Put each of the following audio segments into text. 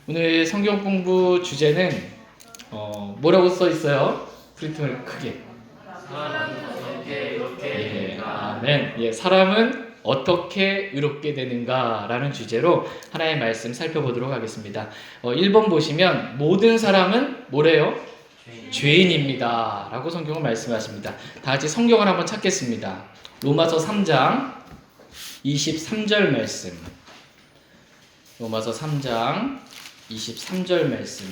오늘 성경 공부 주제는 뭐라고 써 있어요? 프리팅을 크게. 아멘. 예, 사람은 어떻게 의롭게 되는가라는 주제로 하나의 말씀 살펴보도록 하겠습니다. 1번 보시면 모든 사람은 뭐래요? 죄인입니다. 라고 성경은 말씀하십니다. 다 같이 성경을 한번 찾겠습니다. 로마서 3장 23절 말씀. 로마서 3장 23절 말씀.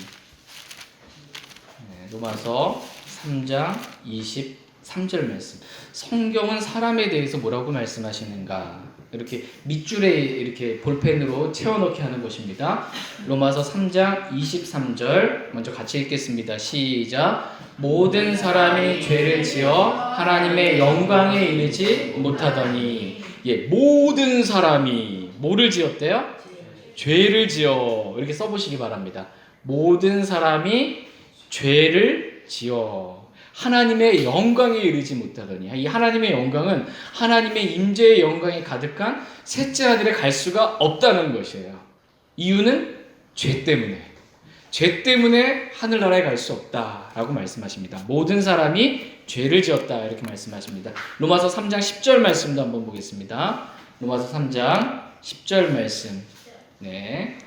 로마서 3장 23절 말씀. 성경은 사람에 대해서 뭐라고 말씀하시는가? 이렇게 밑줄에 이렇게 볼펜으로 채워넣기 하는 것입니다. 로마서 3장 23절 먼저 같이 읽겠습니다. 시작. 모든 사람이 죄를 지어 하나님의 영광에 이르지 못하더니. 모든 사람이 뭐를 지었대요? 죄를 지어. 이렇게 써보시기 바랍니다. 모든 사람이 죄를 지어 하나님의 영광에 이르지 못하더니. 이 하나님의 영광은 하나님의 임재의 영광이 가득한 셋째 하늘에 갈 수가 없다는 것이에요. 이유는 죄 때문에. 죄 때문에 하늘나라에 갈 수 없다라고 말씀하십니다. 모든 사람이 죄를 지었다 이렇게 말씀하십니다. 로마서 3장 10절 말씀도 한번 보겠습니다. 로마서 3장 10절 말씀. 네,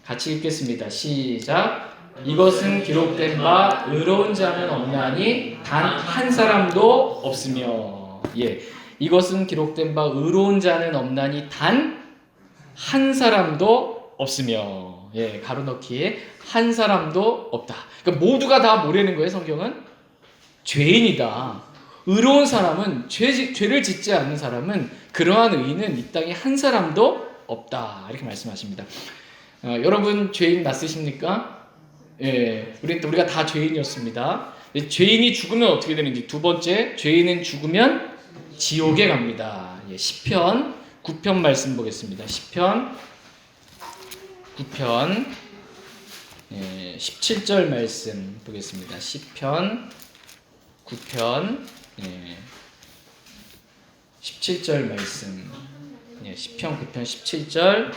같이 읽겠습니다. 시작. 이것은 기록된 바 의로운 자는 없나니 단 한 사람도 없으며. 이것은 기록된 바 의로운 자는 없나니 단 한 사람도 없으며. 가로넣기에 한 사람도 없다. 그러니까 모두가 다 뭐라는 거예요? 성경은 죄인이다. 의로운 사람은 죄를 짓지 않는 사람은 그러한 의인은 이 땅에 한 사람도 없다 이렇게 말씀하십니다. 여러분 죄인 맞으십니까? 우리가 다 죄인이었습니다. 죄인이 죽으면 어떻게 되는지. 두 번째, 죄인은 죽으면 지옥에 갑니다. 시편 9편 말씀 보겠습니다. 시편 9편 17절 말씀 보겠습니다. 시편 9편 17절 말씀. 시편 9편 17절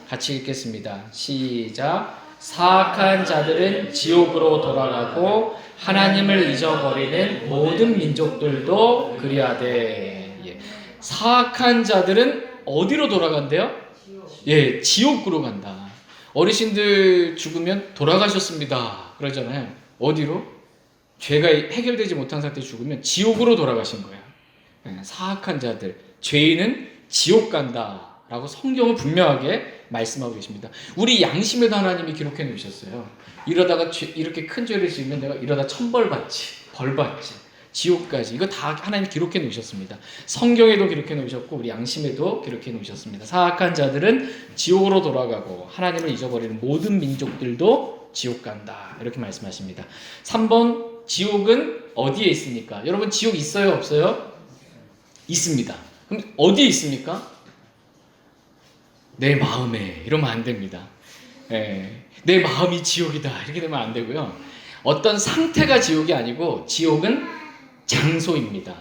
같이 읽겠습니다. 시작. 사악한 자들은 지옥으로 돌아가고 하나님을 잊어버리는 모든 민족들도 그리하되. 사악한 자들은 어디로 돌아간대요? 지옥으로 간다. 어르신들 죽으면 돌아가셨습니다 그러잖아요. 어디로? 죄가 해결되지 못한 상태에 죽으면 지옥으로 돌아가신 거예요. 사악한 자들, 죄인은 지옥 간다 라고 성경은 분명하게 말씀하고 계십니다. 우리 양심에도 하나님이 기록해 놓으셨어요. 이러다가 이렇게 큰 죄를 지으면 내가 이러다 천벌 받지, 벌 받지, 지옥까지. 이거 다 하나님 기록해 놓으셨습니다. 성경에도 기록해 놓으셨고 우리 양심에도 기록해 놓으셨습니다. 사악한 자들은 지옥으로 돌아가고 하나님을 잊어버리는 모든 민족들도 지옥 간다 이렇게 말씀하십니다. 3번, 지옥은 어디에 있습니까? 여러분 지옥 있어요 없어요? 있습니다. 그럼 어디에 있습니까? 내 마음에. 이러면 안 됩니다. 내 마음이 지옥이다 이렇게 되면 안 되고요. 어떤 상태가 지옥이 아니고 지옥은 장소입니다.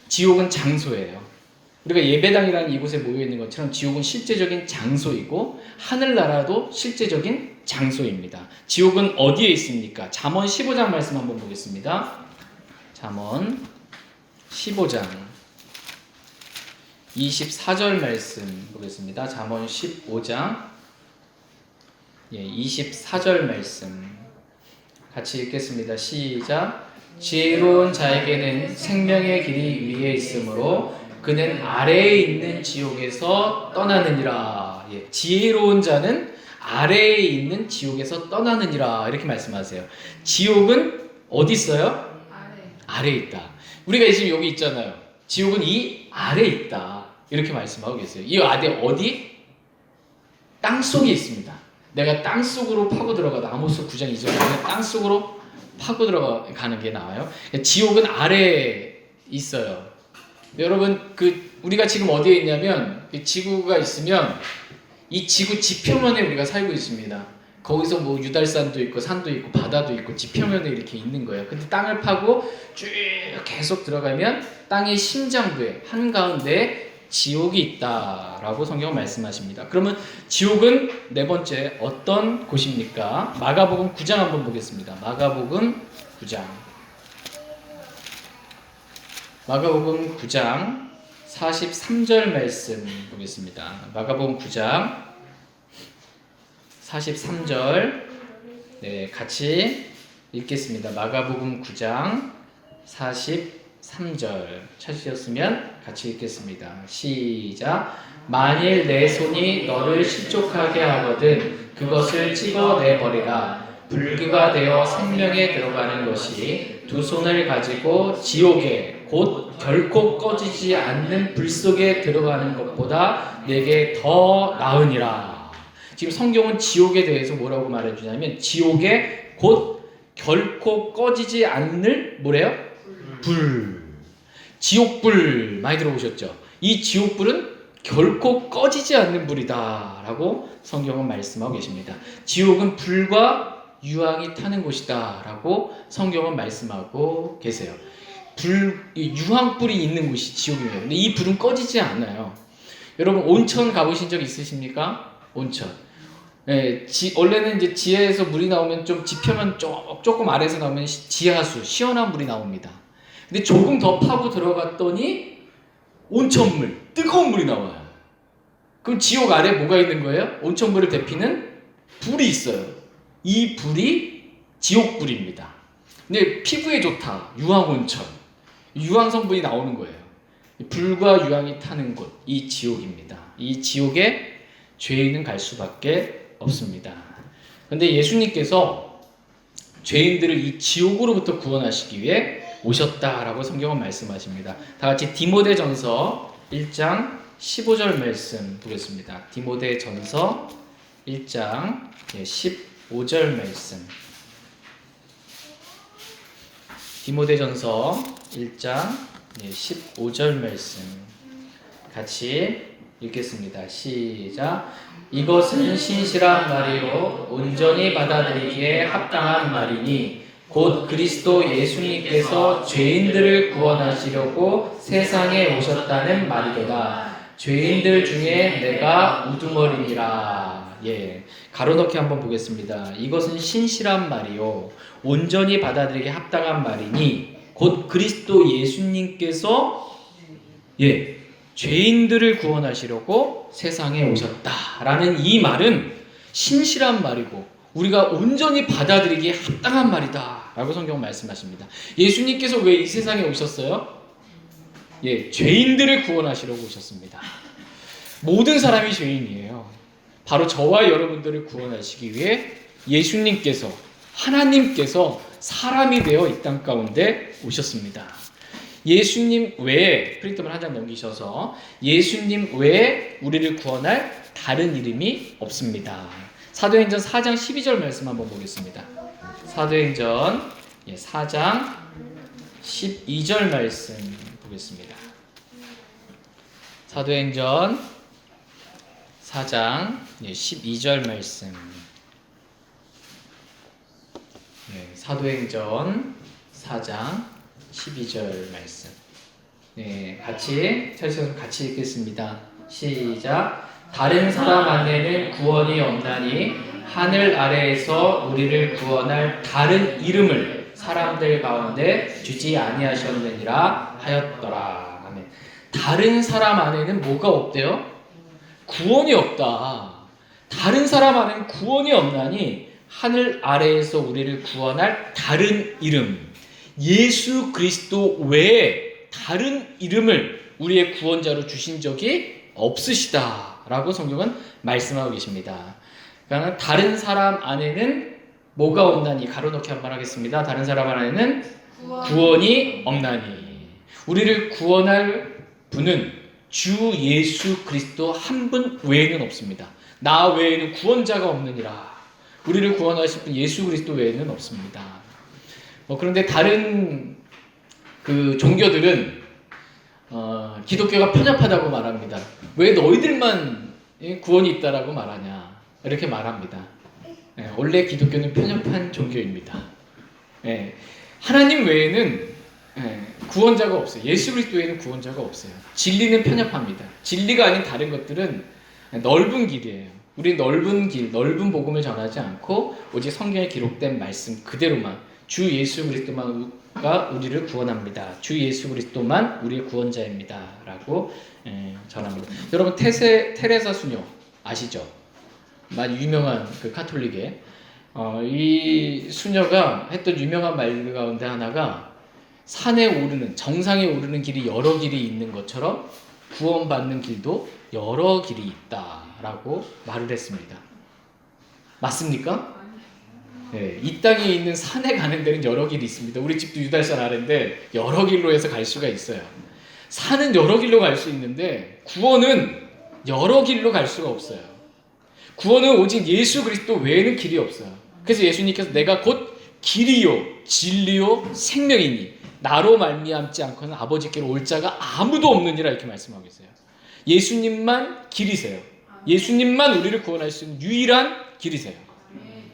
지옥은 장소예요. 우리가 예배당이라는 이곳에 모여 있는 것처럼 지옥은 실제적인 장소이고 하늘나라도 실제적인 장소입니다. 지옥은 어디에 있습니까? 잠언 15장 말씀 한번 보겠습니다. 잠언 15장 24절 말씀 보겠습니다. 잠언 15장 24절 말씀 같이 읽겠습니다. 시작. 지혜로운 자에게는 생명의 길이 위에 있으므로 그는 아래에 있는 지옥에서 떠나느니라. 지혜로운 자는 아래에 있는 지옥에서 떠나느니라 이렇게 말씀하세요. 지옥은 어디 있어요? 아래에 있다. 우리가 지금 여기 있잖아요. 지옥은 이 아래에 있다 이렇게 말씀하고 계세요. 이 아래 어디? 땅속에 있습니다. 내가 땅속으로 파고 들어가. 아모스 9장 2절에 땅속으로 파고 들어가는 게 나와요. 지옥은 아래에 있어요. 여러분 우리가 지금 어디에 있냐면 지구가 있으면 이 지구 지표면에 우리가 살고 있습니다. 거기서 뭐 유달산도 있고 산도 있고 바다도 있고 지표면에 이렇게 있는 거예요. 근데 땅을 파고 쭉 계속 들어가면 땅의 심장부에 한가운데 지옥이 있다라고 성경 말씀하십니다. 그러면 지옥은 네 번째 어떤 곳입니까? 마가복음 9장 한번 보겠습니다. 마가복음 9장. 마가복음 9장 43절 말씀 보겠습니다. 마가복음 9장 43절 네, 같이 읽겠습니다. 마가복음 9장 43절 찾으셨으면 같이 읽겠습니다. 시작. 만일 내 손이 너를 실족하게 하거든 그것을 찍어내버리라. 불규가 되어 생명에 들어가는 것이 두 손을 가지고 지옥에 곧 결코 꺼지지 않는 불 속에 들어가는 것보다 내게 더 나으니라. 지금 성경은 지옥에 대해서 뭐라고 말해주냐면 지옥에 곧 결코 꺼지지 않을 뭐래요? 불. 지옥불 많이 들어보셨죠? 이 지옥불은 결코 꺼지지 않는 불이다 라고 성경은 말씀하고 계십니다. 지옥은 불과 유황이 타는 곳이다 라고 성경은 말씀하고 계세요. 유황불이 있는 곳이 지옥입니다. 근데 이 불은 꺼지지 않아요. 여러분 온천 가보신 적 있으십니까? 온천. 예, 원래는 이제 지하에서 물이 나오면 좀 지표면 조금 아래에서 나오면 지하수, 시원한 물이 나옵니다. 근데 조금 더 파고 들어갔더니 온천물, 뜨거운 물이 나와요. 그럼 지옥 아래 뭐가 있는 거예요? 온천물을 데피는 불이 있어요. 이 불이 지옥불입니다. 근데 피부에 좋다. 유황온천. 유황 성분이 나오는 거예요. 불과 유황이 타는 곳, 이 지옥입니다. 이 지옥에 죄인은 갈 수밖에 없습니다. 그런데 예수님께서 죄인들을 이 지옥으로부터 구원하시기 위해 오셨다라고 성경은 말씀하십니다. 다 같이 디모데전서 1장 15절 말씀 보겠습니다. 디모데전서 1장 15절 말씀. 디모데전서 1장 15절 말씀 같이 읽겠습니다. 시작. 이것은 신실한 말이요 온전히 받아들이기에 합당한 말이니 곧 그리스도 예수님께서 죄인들을 구원하시려고 세상에 오셨다는 말이로다. 죄인들 중에 내가 우두머리니라. 예, 가로넣기 한번 보겠습니다. 이것은 신실한 말이요 온전히 받아들이기에 합당한 말이니 곧 그리스도 예수님께서 죄인들을 구원하시려고 세상에 오셨다라는 이 말은 신실한 말이고 우리가 온전히 받아들이기에 합당한 말이다 라고 성경은 말씀하십니다. 예수님께서 왜 이 세상에 오셨어요? 죄인들을 구원하시려고 오셨습니다. 모든 사람이 죄인이에요. 바로 저와 여러분들을 구원하시기 위해 예수님께서 하나님께서 사람이 되어 이 땅 가운데 오셨습니다. 예수님 외에 프린트를 한 장 넘기셔서 예수님 외에 우리를 구원할 다른 이름이 없습니다. 사도행전 4장 12절 말씀 한번 보겠습니다. 사도행전 4장 12절 말씀 보겠습니다. 사도행전 4장 12절 말씀. 사도행전 4장 12절 말씀. 같이 찾으셔서 같이 읽겠습니다. 시작. 다른 사람 안에는 구원이 없나니 하늘 아래에서 우리를 구원할 다른 이름을 사람들 가운데 주지 아니하셨느니라 하였더라. 아멘. 다른 사람 안에는 뭐가 없대요? 구원이 없다. 다른 사람 안에는 구원이 없나니 하늘 아래에서 우리를 구원할 다른 이름, 예수 그리스도 외에 다른 이름을 우리의 구원자로 주신 적이 없으시다라고 성경은 말씀하고 계십니다. 그러니까 다른 사람 안에는 뭐가 없나니, 가로넣기 한번 하겠습니다. 다른 사람 안에는 구원이 없나니, 우리를 구원할 분은 주 예수 그리스도 한 분 외에는 없습니다. 나 외에는 구원자가 없느니라. 우리를 구원하실 분 예수 그리스도 외에는 없습니다. 그런데 다른 그 종교들은 기독교가 편협하다고 말합니다. 왜 너희들만 구원이 있다라고 말하냐 이렇게 말합니다. 원래 기독교는 편협한 종교입니다. 하나님 외에는 구원자가 없어요. 예수 그리스도에는 구원자가 없어요. 진리는 편협합니다. 진리가 아닌 다른 것들은 넓은 길이에요. 우리 넓은 길, 넓은 복음을 전하지 않고 오직 성경에 기록된 말씀 그대로만 주 예수 그리스도만가 우리를 구원합니다. 주 예수 그리스도만 우리의 구원자입니다. 라고 전합니다. 여러분 테레사 수녀 아시죠? 많이 유명한 그 카톨릭의 이 수녀가 했던 유명한 말 가운데 하나가 산에 오르는 정상에 오르는 길이 여러 길이 있는 것처럼 구원받는 길도 여러 길이 있다라고 말을 했습니다. 맞습니까? 네, 이 땅에 있는 산에 가는 데는 여러 길이 있습니다. 우리 집도 유달산 아래인데 여러 길로 해서 갈 수가 있어요. 산은 여러 길로 갈 수 있는데 구원은 여러 길로 갈 수가 없어요. 구원은 오직 예수 그리스도 외에는 길이 없어요. 그래서 예수님께서 내가 곧 길이요 진리요 생명이니 나로 말미암지 않고는 아버지께로 올 자가 아무도 없느니라 이렇게 말씀하고 계세요. 예수님만 길이세요. 예수님만 우리를 구원할 수 있는 유일한 길이세요.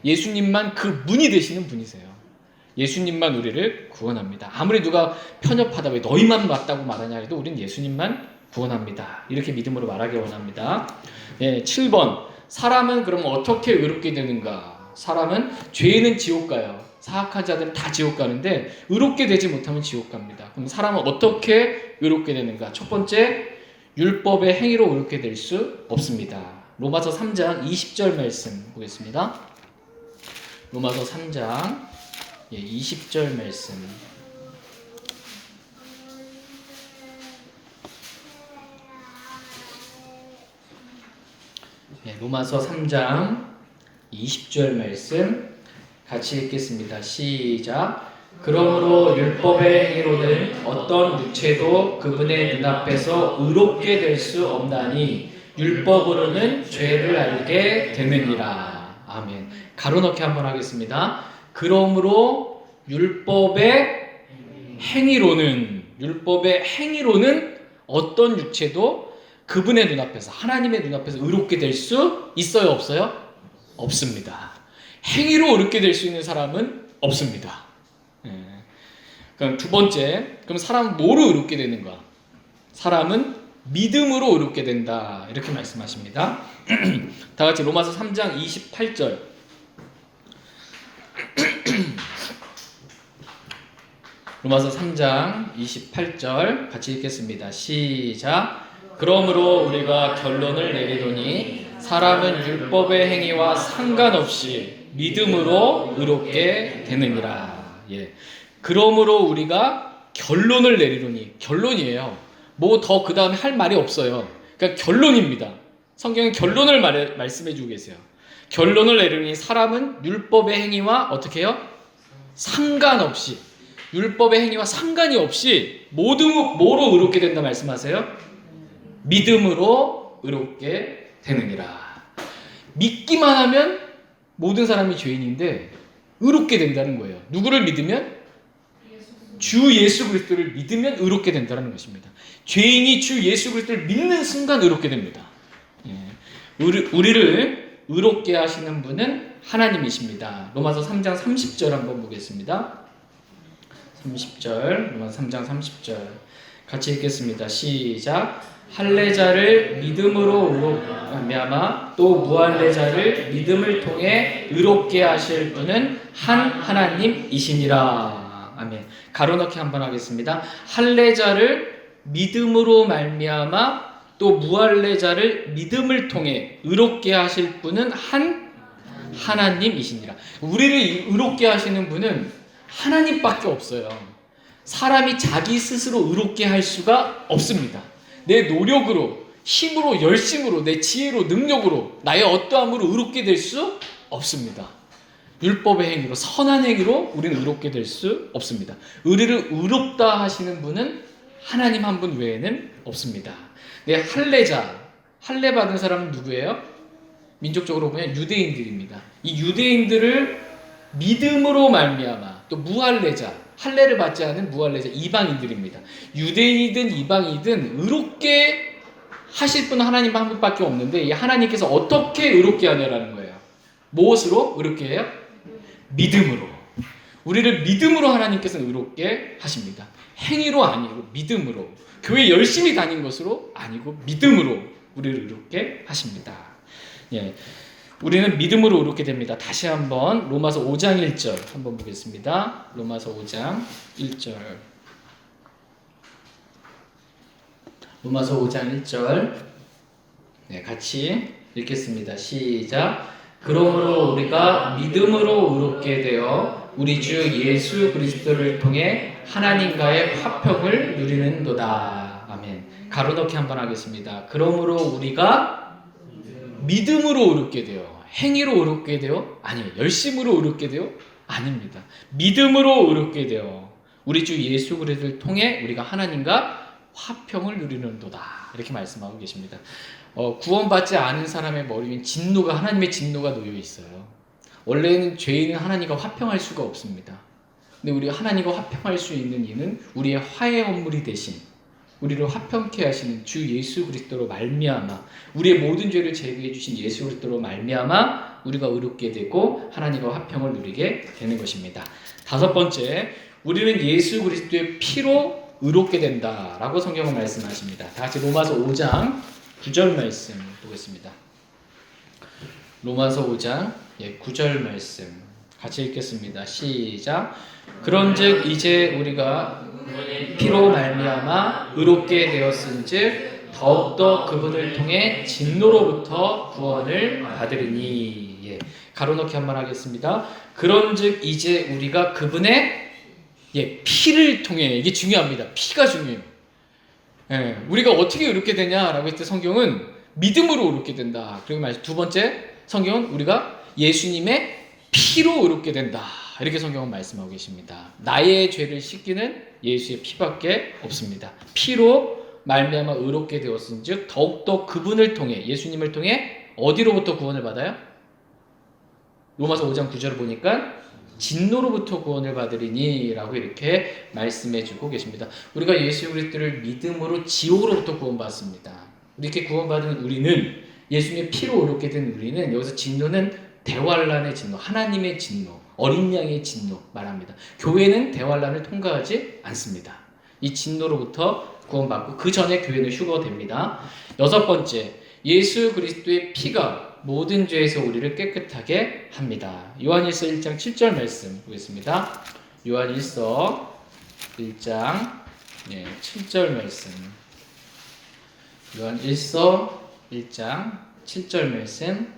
예수님만 그 문이 되시는 분이세요. 예수님만 우리를 구원합니다. 아무리 누가 편협하다 왜 너희만 맞다고 말하냐 해도 우린 예수님만 구원합니다. 이렇게 믿음으로 말하기 원합니다. 7번 사람은 그럼 어떻게 의롭게 되는가? 사람은 죄인은 지옥 가요. 사악한 자들은 다 지옥 가는데 의롭게 되지 못하면 지옥 갑니다. 그럼 사람은 어떻게 의롭게 되는가? 첫 번째, 율법의 행위로 의롭게 될 수 없습니다. 로마서 3장 20절 말씀 보겠습니다. 로마서 3장 20절 말씀. 로마서 3장 20절 말씀 같이 읽겠습니다. 시작. 그러므로 율법의 행위로는 어떤 육체도 그분의 눈앞에서 의롭게 될 수 없나니 율법으로는 죄를 알게 되느니라. 아멘. 가로넣기 한번 하겠습니다. 그러므로 율법의 행위로는 어떤 육체도 그분의 눈앞에서 하나님의 눈앞에서 의롭게 될 수 있어요? 없어요? 없습니다. 행위로 의롭게 될 수 있는 사람은 없습니다. 그럼 두 번째, 그럼 사람은 뭐로 의롭게 되는가? 사람은 믿음으로 의롭게 된다. 이렇게 말씀하십니다. 다 같이 로마서 3장 28절. 로마서 3장 28절 같이 읽겠습니다. 시작. 그러므로 우리가 결론을 내리노니 사람은 율법의 행위와 상관없이 믿음으로 의롭게 되느니라. 그러므로 우리가 결론을 내리노니 결론이에요. 뭐 더 그 다음에 할 말이 없어요. 그러니까 결론입니다. 성경은 결론을 말씀해주고 계세요. 결론을 내리니 사람은 율법의 행위와 어떻게 해요? 상관없이 율법의 행위와 상관이 없이 뭐로 의롭게 된다 말씀하세요? 믿음으로 의롭게 되느니라. 믿기만 하면 모든 사람이 죄인인데 의롭게 된다는 거예요. 누구를 믿으면? 주 예수 그리스도를 믿으면 의롭게 된다는 것입니다. 죄인이 주 예수 그리스도를 믿는 순간 의롭게 됩니다. 우리를 의롭게 하시는 분은 하나님이십니다. 로마서 3장 30절 한번 보겠습니다. 30절, 로마서 3장 30절 같이 읽겠습니다. 시작. 할례자를 믿음으로 의롭게 또 무할례자를 믿음을 통해 의롭게 하실 분은 한 하나님이시니라. 아멘. 가로넣기 한번 하겠습니다. 할례자를 믿음으로 말미암아 또 무할례자를 믿음을 통해 의롭게 하실 분은 한 하나님이시니라. 우리를 의롭게 하시는 분은 하나님밖에 없어요. 사람이 자기 스스로 의롭게 할 수가 없습니다. 내 노력으로, 힘으로, 열심으로, 내 지혜로, 능력으로, 나의 어떠함으로 의롭게 될 수 없습니다. 율법의 행위로, 선한 행위로 우리는 의롭게 될 수 없습니다. 우리를 의롭다 하시는 분은 하나님 한 분 외에는 없습니다. 할례 받은 사람은 누구예요? 민족적으로 보면 유대인들입니다. 이 유대인들을 믿음으로 말미암아 또 무할례자, 할례를 받지 않은 무할례자 이방인들입니다. 유대인이든 이방이든 의롭게 하실 분은 하나님 한 분밖에 없는데 이 하나님께서 어떻게 의롭게 하냐라는 거예요. 무엇으로 의롭게 해요? 믿음으로. 우리를 믿음으로 하나님께서는 의롭게 하십니다. 행위로 아니고 믿음으로, 교회 열심히 다닌 것으로 아니고 믿음으로 우리를 의롭게 하십니다. 예, 우리는 믿음으로 의롭게 됩니다. 다시 한번 로마서 5장 1절 한번 보겠습니다. 로마서 5장 1절. 로마서 5장 1절. 네, 같이 읽겠습니다. 시작. 그러므로 우리가 믿음으로 의롭게 되어 우리 주 예수 그리스도를 통해 하나님과의 화평을 누리는도다. 아멘. 가로넣기 한번 하겠습니다. 그러므로 우리가 믿음으로 의롭게 되어, 행위로 의롭게 되어, 아니요, 열심으로 의롭게 되어, 아닙니다. 믿음으로 의롭게 되어 우리 주 예수 그리스도를 통해 우리가 하나님과 화평을 누리는도다. 이렇게 말씀하고 계십니다. 구원받지 않은 사람의 머리 위에 진노가, 하나님의 진노가 놓여 있어요. 원래는 죄인은 하나님과 화평할 수가 없습니다. 근데 우리가 하나님과 화평할 수 있는 이는 우리의 화해 헌물이 되신, 우리를 화평케 하시는 주 예수 그리스도로 말미암아, 우리의 모든 죄를 제거해 주신 예수 그리스도로 말미암아 우리가 의롭게 되고 하나님과 화평을 누리게 되는 것입니다. 다섯 번째, 우리는 예수 그리스도의 피로 의롭게 된다라고 성경은 말씀하십니다. 다 같이 로마서 5장 9절 말씀 보겠습니다. 로마서 5장 9절 말씀 같이 읽겠습니다. 시작. 그런즉 이제 우리가 피로 말미암아 의롭게 되었은즉 더욱더 그분을 통해 진노로부터 구원을 받으리니. 예, 가로넣기 한번 하겠습니다. 그런즉 이제 우리가 그분의 피를 통해, 이게 중요합니다. 피가 중요해요. 예, 우리가 어떻게 의롭게 되냐라고 했을 때 성경은 믿음으로 의롭게 된다. 그리고 말씀 두 번째, 성경은 우리가 예수님의 피로 의롭게 된다. 이렇게 성경은 말씀하고 계십니다. 나의 죄를 씻기는 예수의 피밖에 없습니다. 피로 말미암아 의롭게 되었은즉 더욱더 그분을 통해, 예수님을 통해 어디로부터 구원을 받아요? 로마서 5장 9절을 보니까 진노로부터 구원을 받으리니 라고 이렇게 말씀해주고 계십니다. 우리가 예수 그리스도를 믿음으로 지옥으로부터 구원받습니다. 이렇게 구원받은 우리는, 예수님의 피로 의롭게 된 우리는, 여기서 진노는 대환란의 진노, 하나님의 진노, 어린 양의 진노 말합니다. 교회는 대환란을 통과하지 않습니다. 이 진노로부터 구원받고 그 전에 교회는 휴거됩니다. 여섯 번째, 예수 그리스도의 피가 모든 죄에서 우리를 깨끗하게 합니다. 요한일서 1장 7절 말씀 보겠습니다. 요한일서 1장 7절 말씀. 요한일서 1장 7절 말씀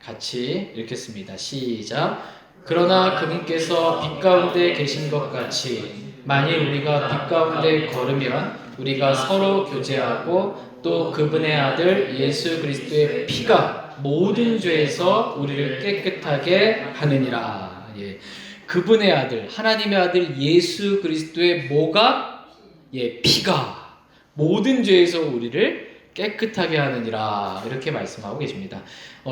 같이 읽겠습니다. 시작. 그러나 그분께서 빛 가운데 계신 것 같이 만일 우리가 빛 가운데 걸으면 우리가 서로 교제하고 또 그분의 아들 예수 그리스도의 피가 모든 죄에서 우리를 깨끗하게 하느니라. 예, 그분의 아들, 하나님의 아들 예수 그리스도의 뭐가? 피가 모든 죄에서 우리를 깨끗하게 하느니라. 이렇게 말씀하고 계십니다.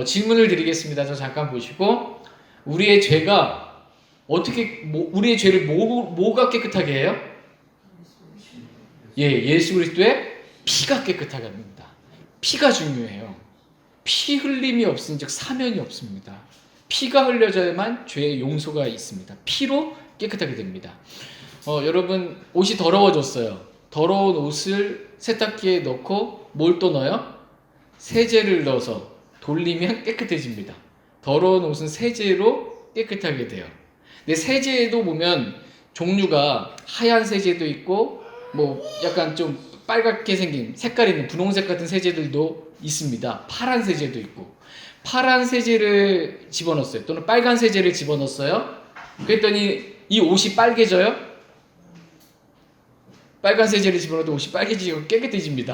질문을 드리겠습니다. 저 잠깐 보시고, 우리의 죄가 어떻게, 우리의 죄를 뭐가 깨끗하게 해요? 예수 그리스도의 피가 깨끗하게 합니다. 피가 중요해요. 피 흘림이 없은즉 사면이 없습니다. 피가 흘려져야만 죄의 용서가 있습니다. 피로 깨끗하게 됩니다. 여러분, 옷이 더러워졌어요. 더러운 옷을 세탁기에 넣고 뭘 또 넣어요? 세제를 넣어서 돌리면 깨끗해집니다. 더러운 옷은 세제로 깨끗하게 돼요. 근데 세제에도 보면 종류가 하얀 세제도 있고 뭐 약간 좀 빨갛게 생긴 색깔 있는 분홍색 같은 세제들도 있습니다. 파란 세제도 있고. 파란 세제를 집어넣었어요. 또는 빨간 세제를 집어넣었어요. 그랬더니 이 옷이 빨개져요? 빨간 세제를 집어넣어도 옷이 빨개지고 깨끗해집니다.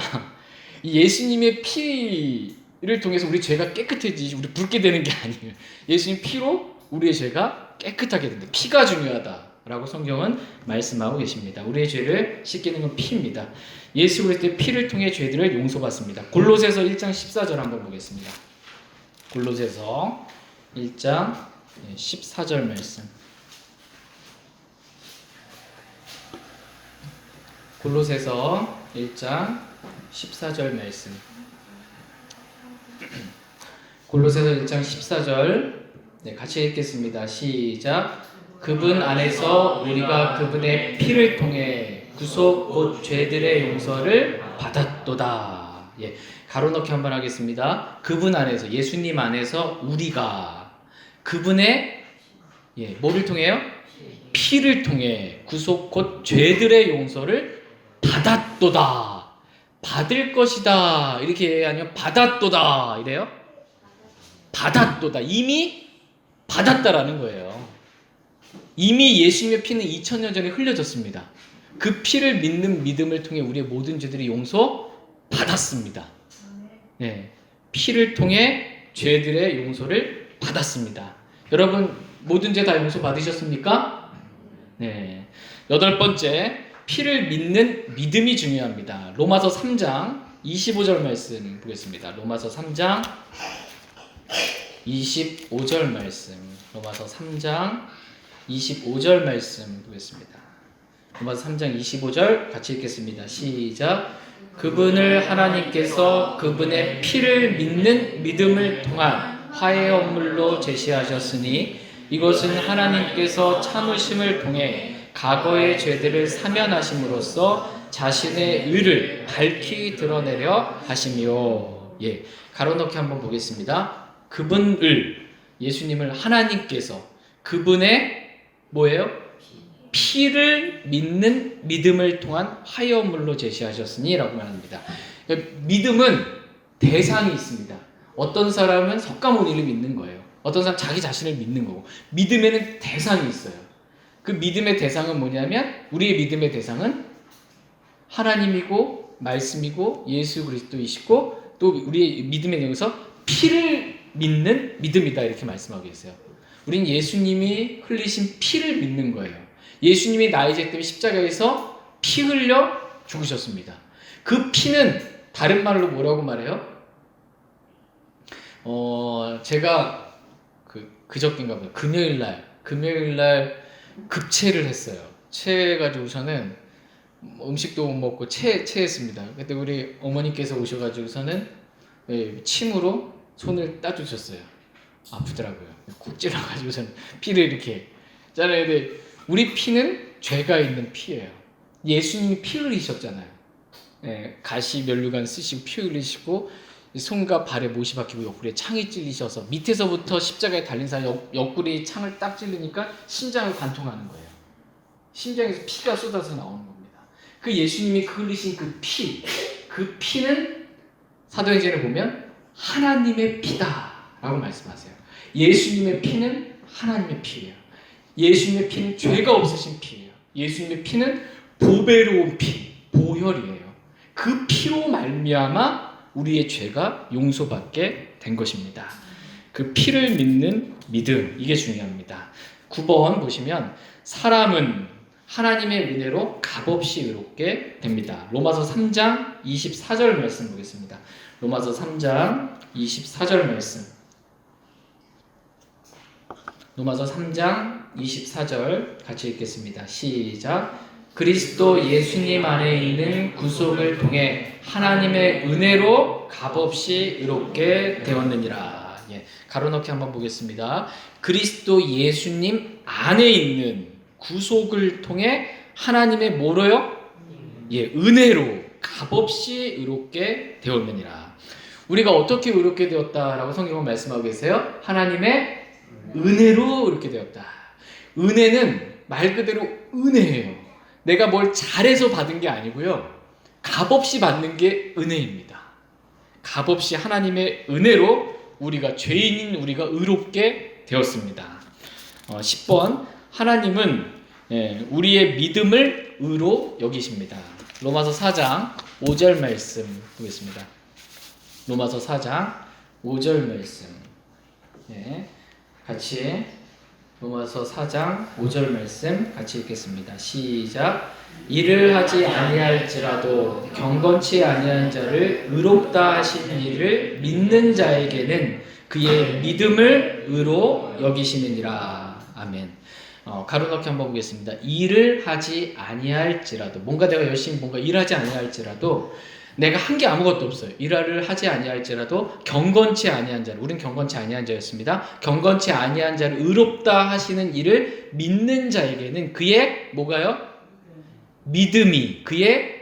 이 예수님의 피를 통해서 우리 죄가 깨끗해지지, 우리 붉게 되는 게 아니에요. 예수님 피로 우리의 죄가 깨끗하게 된다. 피가 중요하다라고 성경은 말씀하고 계십니다. 우리의 죄를 씻기는 건 피입니다. 예수 그리스도의 피를 통해 죄들을 용서받습니다. 골로새서 1장 14절 한번 보겠습니다. 골로새서 1장 14절 말씀. 골로새서 1장 14절 말씀. 골로새서 1장 14절 같이 읽겠습니다. 시작. 그분 안에서 우리가 그분의 피를 통해 구속 곧 죄들의 용서를 받았도다. 예, 가로넣기 한번 하겠습니다. 그분 안에서, 예수님 안에서 우리가 그분의 뭐를 통해요? 피를 통해 구속 곧 죄들의 용서를 받았도다. 받을 것이다 이렇게 아니면 받았도다 이래요? 받았도다. 이미 받았다라는 거예요. 이미 예수님의 피는 2000년 전에 흘려졌습니다. 그 피를 믿는 믿음을 통해 우리의 모든 죄들이 용서받았습니다. 네, 피를 통해 죄들의 용서를 받았습니다. 여러분 모든 죄 다 용서받으셨습니까? 네. 8번째, 피를 믿는 믿음이 중요합니다. 로마서 3장 25절 말씀 보겠습니다. 로마서 3장 25절 말씀. 로마서 3장 25절 말씀 보겠습니다. 로마서 3장 25절 같이 읽겠습니다. 시작. 그분을 하나님께서 그분의 피를 믿는 믿음을 통한 화해 언물로 제시하셨으니 이것은 하나님께서 참으심을 통해 과거의 죄들을 사면하심으로써 자신의 의를 밝히 드러내려 하심이요. 예, 가로넣기 한번 보겠습니다. 그분을, 예수님을 하나님께서 그분의 뭐예요? 피를 믿는 믿음을 통한 화해언물로 제시하셨으니 라고 말합니다. 믿음은 대상이 있습니다. 어떤 사람은 석가모니를 믿는 거예요. 어떤 사람은 자기 자신을 믿는 거고, 믿음에는 대상이 있어요. 그 믿음의 대상은 뭐냐면, 우리의 믿음의 대상은 하나님이고 말씀이고 예수 그리스도이시고 또 우리의 믿음의 내용에서 피를 믿는 믿음이다 이렇게 말씀하고 계세요. 우린 예수님이 흘리신 피를 믿는 거예요. 예수님이 나의 죄 때문에 십자가에서 피 흘려 죽으셨습니다. 그 피는 다른 말로 뭐라고 말해요? 제가 그저께인가 봐요. 금요일날 급체를 했어요. 체해가지고서는 음식도 못 먹고 체했습니다. 그때 우리 어머니께서 오셔가지고서는 침으로 손을 따주셨어요. 아프더라고요. 콕 찔러가지고서는 피를 이렇게 짜내야 돼. 우리 피는 죄가 있는 피예요. 예수님이 피 흘리셨잖아요. 가시 면류관 쓰시고 피 흘리시고 손과 발에 못이 박히고 옆구리에 창이 찔리셔서 밑에서부터 십자가에 달린 사람 옆구리에 창을 딱 찔리니까 심장을 관통하는 거예요. 심장에서 피가 쏟아서 나오는 겁니다. 그 예수님이 흘리신 그 피는 사도행전에 보면 하나님의 피다라고 말씀하세요. 예수님의 피는 하나님의 피예요. 예수님의 피는 죄가 없으신 피예요. 예수님의 피는 보배로운 피, 보혈이에요. 그 피로 말미암아 우리의 죄가 용서받게 된 것입니다. 그 피를 믿는 믿음, 이게 중요합니다. 9번 보시면 사람은 하나님의 은혜로 값없이 의롭게 됩니다. 로마서 3장 24절 말씀 보겠습니다. 로마서 3장 24절 말씀. 로마서 3장 24절 같이 읽겠습니다. 시작. 그리스도 예수님 안에 있는 구속을 통해 하나님의 은혜로 값없이 의롭게 되었느니라. 가로넣기 한번 보겠습니다. 그리스도 예수님 안에 있는 구속을 통해 하나님의 뭐로요? 은혜로 값없이 의롭게 되었느니라. 우리가 어떻게 의롭게 되었다라고 성경은 말씀하고 계세요? 하나님의 은혜로 이렇게 되었다. 은혜는 말 그대로 은혜예요. 내가 뭘 잘해서 받은 게 아니고요. 값없이 받는 게 은혜입니다. 값없이 하나님의 은혜로 우리가 죄인인 우리가 의롭게 되었습니다. 10번 하나님은 우리의 믿음을 의로 여기십니다. 로마서 4장 5절 말씀 보겠습니다. 로마서 4장 5절 말씀. 같이 로마서 4장 5절 말씀 같이 읽겠습니다. 시작. 일을 하지 아니할지라도 경건치 아니한 자를 의롭다 하신 이를 믿는 자에게는 그의 믿음을 의로 여기시느니라. 아멘. 가로넣기 한번 보겠습니다. 일을 하지 아니할지라도, 뭔가 내가 열심히 뭔가 일하지 아니할지라도 내가 한 게 아무것도 없어요. 일화를 하지 아니할지라도 경건치 아니한 자를, 우린 경건치 아니한 자였습니다. 경건치 아니한 자를 의롭다 하시는 이를 믿는 자에게는 그의 뭐가요? 그의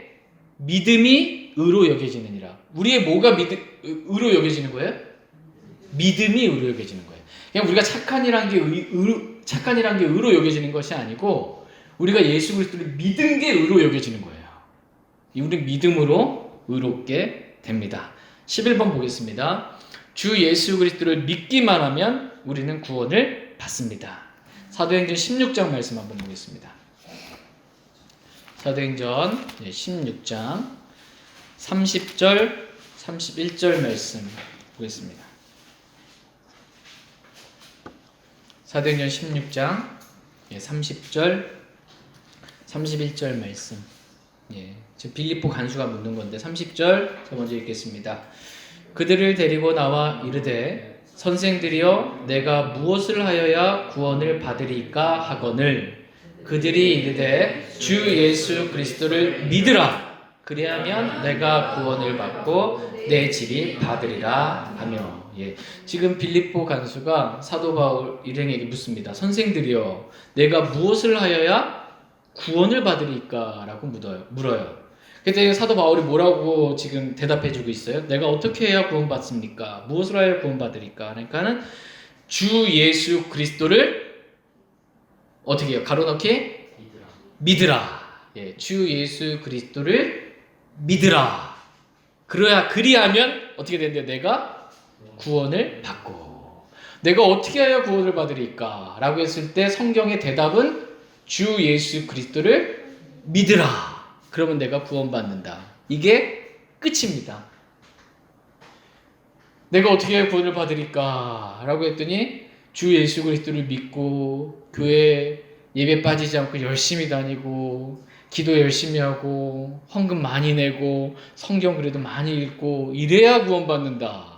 믿음이 의로 여겨지느니라. 우리의 뭐가 의로 여겨지는 거예요? 믿음이 의로 여겨지는 거예요. 그냥 우리가 착한이란 게 의로 여겨지는 것이 아니고 우리가 예수 그리스도를 믿은 게 의로 여겨지는 거예요. 우리는 믿음으로 의롭게 됩니다. 11번 보겠습니다. 주 예수 그리스도를 믿기만 하면 우리는 구원을 받습니다. 사도행전 16장 말씀 한번 보겠습니다. 사도행전 16장 30절 31절 말씀 보겠습니다. 사도행전 16장 30절 31절 말씀. 지금 빌립보 간수가 묻는 건데 30절 제가 먼저 읽겠습니다. 그들을 데리고 나와 이르되 선생들이여 내가 무엇을 하여야 구원을 받으리까 하거늘 그들이 이르되 주 예수 그리스도를 믿으라 그리하면 내가 구원을 받고 내 집이 받으리라 하며. 지금 빌립보 간수가 사도 바울 일행에게 묻습니다. 선생들이여 내가 무엇을 하여야 구원을 받으리까? 라고 물어요. 그때 사도 바울이 뭐라고 지금 대답해주고 있어요? 내가 어떻게 해야 구원받습니까? 무엇을 하여 구원받으리까? 그러니까는 주 예수 그리스도를 어떻게 해요? 가로넣기? 믿으라. 주 예수 그리스도를 믿으라. 그리하면 어떻게 된대요? 내가 구원을 받고. 내가 어떻게 해야 구원을 받으리까? 라고 했을 때 성경의 대답은 주 예수 그리스도를 믿으라. 그러면 내가 구원받는다. 이게 끝입니다. 내가 어떻게 해야 구원을 받으리까? 라고 했더니 주 예수 그리스도를 믿고 교회 예배 빠지지 않고 열심히 다니고 기도 열심히 하고 헌금 많이 내고 성경 그래도 많이 읽고 이래야 구원받는다.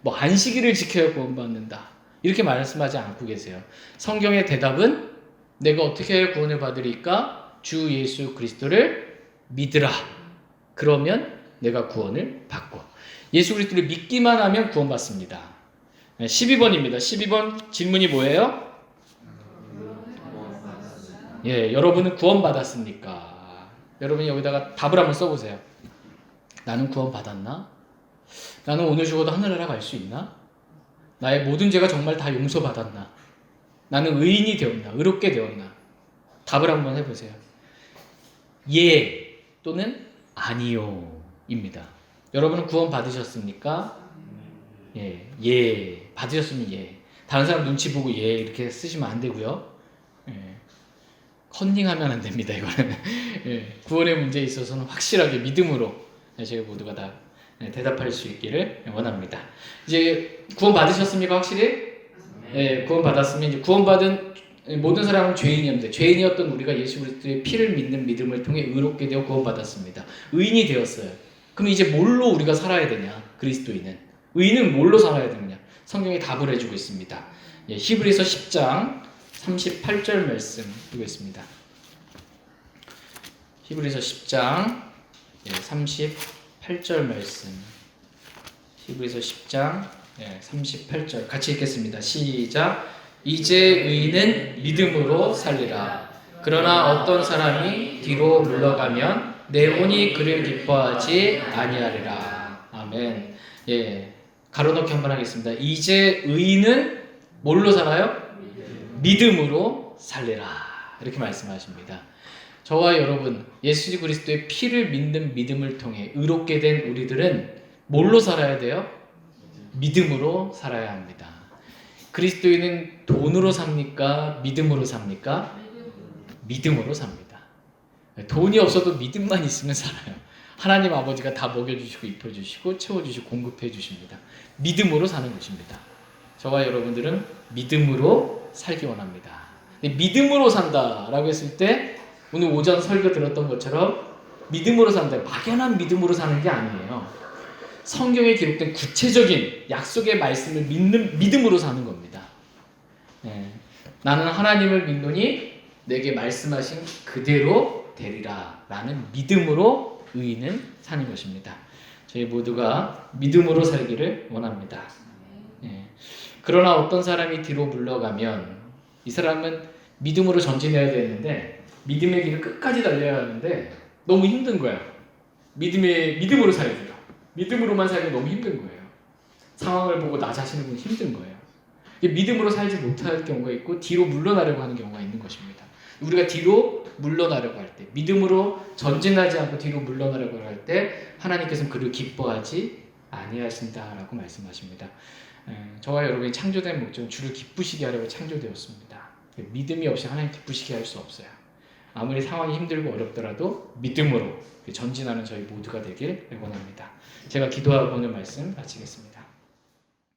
안식일을 지켜야 구원받는다. 이렇게 말씀하지 않고 계세요. 성경의 대답은 내가 어떻게 해야 구원을 받으리까? 주 예수 그리스도를 믿으라. 그러면 내가 구원을 받고. 예수 그리스도를 믿기만 하면 구원받습니다. 12번입니다. 12번 질문이 뭐예요? 여러분은 구원받았습니까? 여러분이 여기다가 답을 한번 써보세요. 나는 구원받았나? 나는 오늘 죽어도 하늘나라 갈 수 있나? 나의 모든 죄가 정말 다 용서받았나? 나는 의인이 되었나? 의롭게 되었나? 답을 한번 해보세요. 예 또는 아니요 입니다. 여러분은 구원 받으셨습니까? 예. 받으셨으면 예. 다른 사람 눈치 보고 예 이렇게 쓰시면 안 되고요. 컨닝하면 안 됩니다. 이거는 구원의 문제에 있어서는 확실하게 믿음으로 저희 모두가 다 대답할 수 있기를 원합니다. 이제 구원 받으셨습니까? 확실히? 구원 받았으면 이제 구원받은 모든 사람은 죄인이었는데 죄인이었던 우리가 예수 그리스도의 피를 믿는 믿음을 통해 의롭게 되어 구원받았습니다. 의인이 되었어요. 그럼 이제 뭘로 우리가 살아야 되냐? 그리스도인은 의인은 뭘로 살아야 되느냐? 성경이 답을 해주고 있습니다. 히브리서 10장 38절 말씀 보겠습니다. 히브리서 10장 38절 말씀. 히브리서 10장 38절 같이 읽겠습니다. 시작. 이제 의인은 믿음으로 살리라. 그러나 어떤 사람이 뒤로 물러가면 내 혼이 그를 기뻐하지 아니하리라. 아멘. 가로넣기 한번 하겠습니다. 이제 의인은 뭘로 살아요? 믿음으로 살리라. 이렇게 말씀하십니다. 저와 여러분, 예수 그리스도의 피를 믿는 믿음을 통해 의롭게 된 우리들은 뭘로 살아야 돼요? 믿음으로 살아야 합니다. 그리스도인은 돈으로 삽니까? 믿음으로 삽니까? 믿음으로 삽니다. 돈이 없어도 믿음만 있으면 살아요. 하나님 아버지가 다 먹여주시고 입혀주시고 채워주시고 공급해 주십니다. 믿음으로 사는 것입니다. 저와 여러분들은 믿음으로 살기 원합니다. 믿음으로 산다라고 했을 때 오늘 오전 설교 들었던 것처럼 믿음으로 산다, 막연한 믿음으로 사는 게 아니에요. 성경에 기록된 구체적인 약속의 말씀을 믿는 믿음으로 사는 겁니다. 나는 하나님을 믿노니 내게 말씀하신 그대로 되리라 라는 믿음으로 의인은 사는 것입니다. 저희 모두가 믿음으로 살기를 원합니다. 예. 그러나 어떤 사람이 뒤로 물러가면 이 사람은 믿음으로 전진해야 되는데 믿음의 길을 끝까지 달려야 하는데 너무 힘든 거야. 믿음으로 살기가. 믿음으로만 살기 너무 힘든 거예요. 상황을 보고 나 자신을 보면 힘든 거예요. 믿음으로 살지 못할 경우가 있고 뒤로 물러나려고 하는 경우가 있는 것입니다. 우리가 뒤로 물러나려고 할 때, 믿음으로 전진하지 않고 뒤로 물러나려고 할 때 하나님께서는 그를 기뻐하지 아니하신다라고 말씀하십니다. 저와 여러분이 창조된 목적은 주를 기쁘시게 하려고 창조되었습니다. 믿음이 없이 하나님 기쁘시게 할 수 없어요. 아무리 상황이 힘들고 어렵더라도 믿음으로 전진하는 저희 모두가 되길 원합니다. 제가 기도하고 오늘 말씀 마치겠습니다.